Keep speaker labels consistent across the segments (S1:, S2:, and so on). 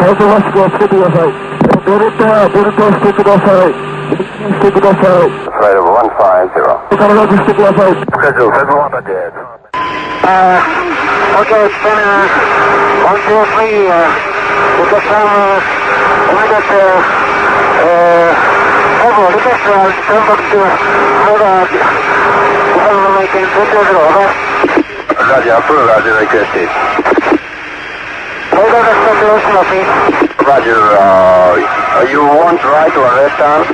S1: 酸素マスクをつけてください。ベルトはベルトをしてください。してください。
S2: Flight of 150.
S1: 体にしてください。
S2: Schedule 7-1 dead.
S3: Okay, it's been 1, 2, 3. Look at some, look at several. Look at turn back to over. Making 220, over.
S2: Roger, approve, Roger, requested.
S3: Hold on the speculation of me.
S2: Roger, you want right or left turn?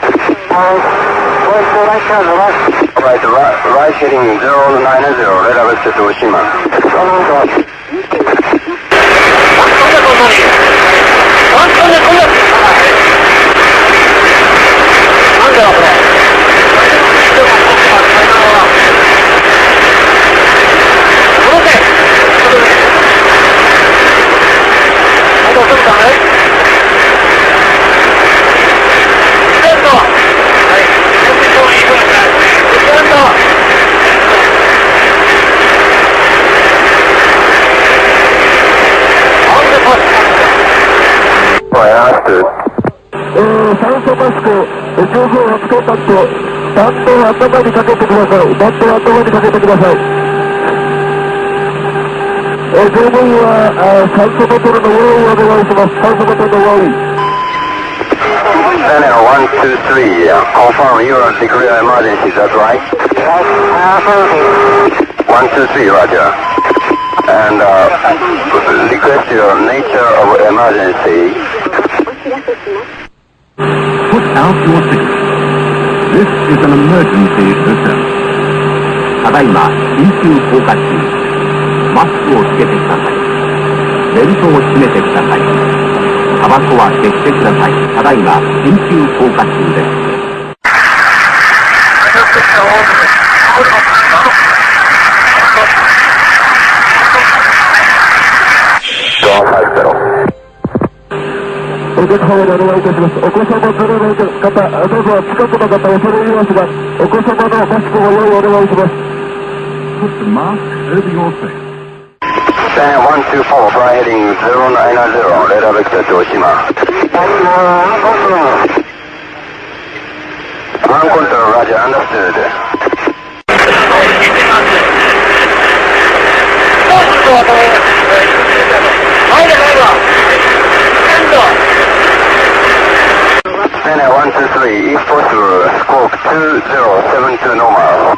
S3: Where's the right turn, over?
S2: Right heading 090, red average to Oshima.
S1: 酸素マスク、上方発コンタクト、バットを頭にかけてください。バットを頭にかけてください。乗務員は酸素ボトルの用意をお願いします。酸素ボトルの用意。
S2: Channel 123, confirm you are declare emergency, is that right? 123, Roger. And request your nature of emergency.
S4: Put out your ticket. This is an emergency system. ただいま緊急降下中。マスクをつけてください。ベルトを締めてください。タバコは消してください。ただいま緊急降下中です。
S1: お客様にお願いいたします。お子様連れの方、どうぞ近くの方恐れ入りますが、お子様のマスクを用意お願いします。
S4: Put the mask over your face.
S2: Channel 124, fly heading 090, red vector to Oshima. Ground control, Roger, understood. Channel 123, if possible, scope 2072 normal.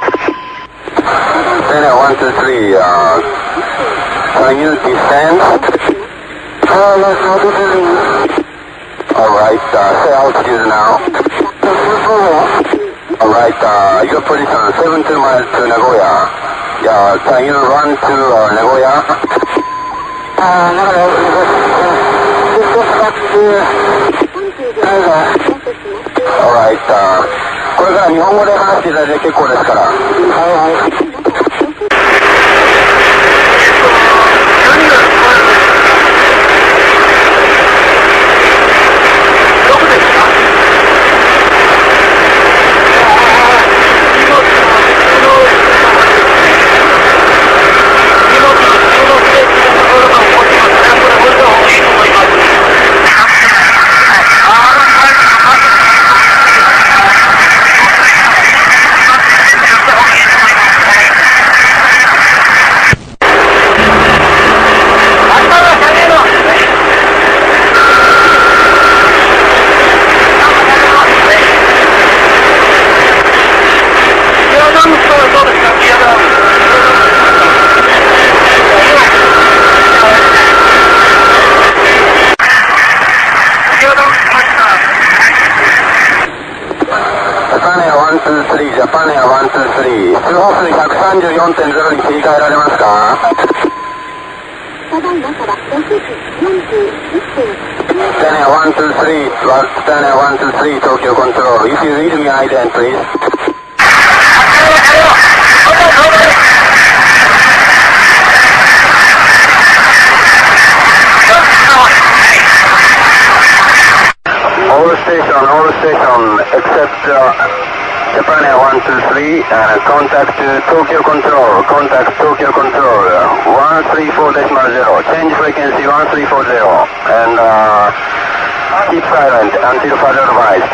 S2: Channel 123, can you descend? Alright, say altitude now. Alright, your position 17 miles to Nagoya. Yeah, can you run to Nagoya? Alright, これから日本語で話していただいて結構ですから。ジャパンエア123、出放数 134.0 に切り替えられますか？
S5: ただいまから6時41分。
S2: Channel 123, Channel 123, Tokyo Control. If you read me ident, please. All station, except Japan Air 123, contact Tokyo Control, 134.0, change frequency 1340, and keep silent until further advised.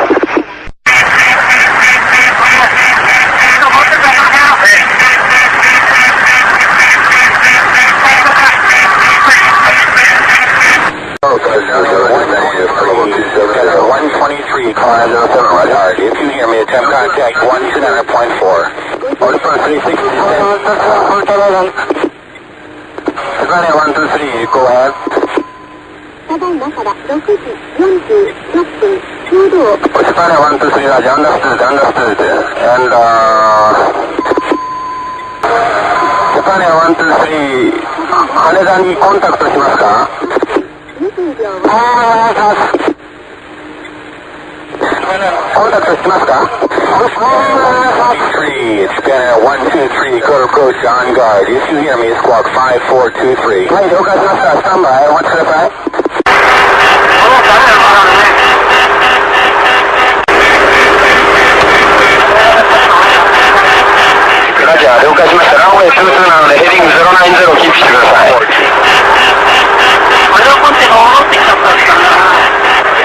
S2: Schedule 123, climb 07, right hard. If you hear me, attempt contact 179.4. Japan 360, Japan 123, go ahead.
S5: ただいまから6時46分、ちょうど。
S2: Japan 123, Roger, understood, and Japan 123、羽田にコンタクトしますか？コンタクトしますか？ It's Japan 123, code approach on guard. If you hear me, squawk 5423. はい、了解しました。スタンバイ、お待ちください。ラジャー、了解しました。ランウェイ22なのでヘディング090をキープしてください。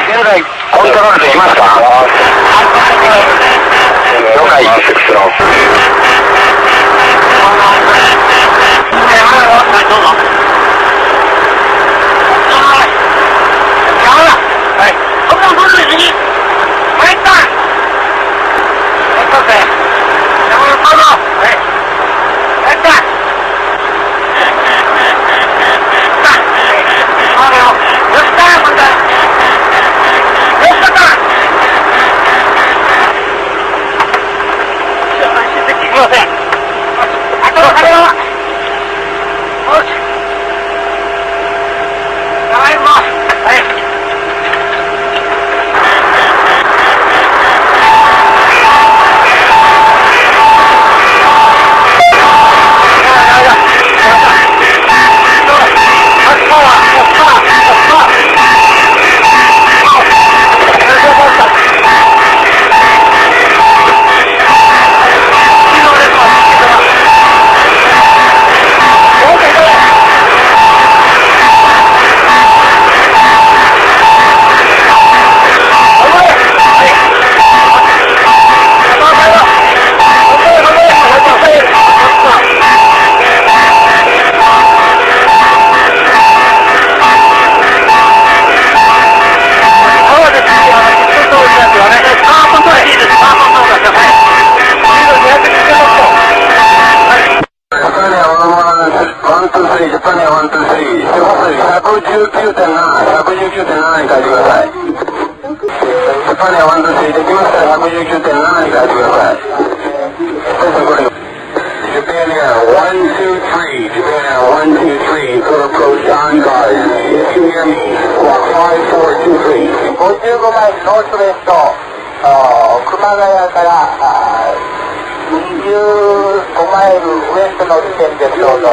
S2: 現在コントロールできますか？了解。
S3: 55マイルノースウェスト、熊谷から25マイルウエストの地点です。どうぞ。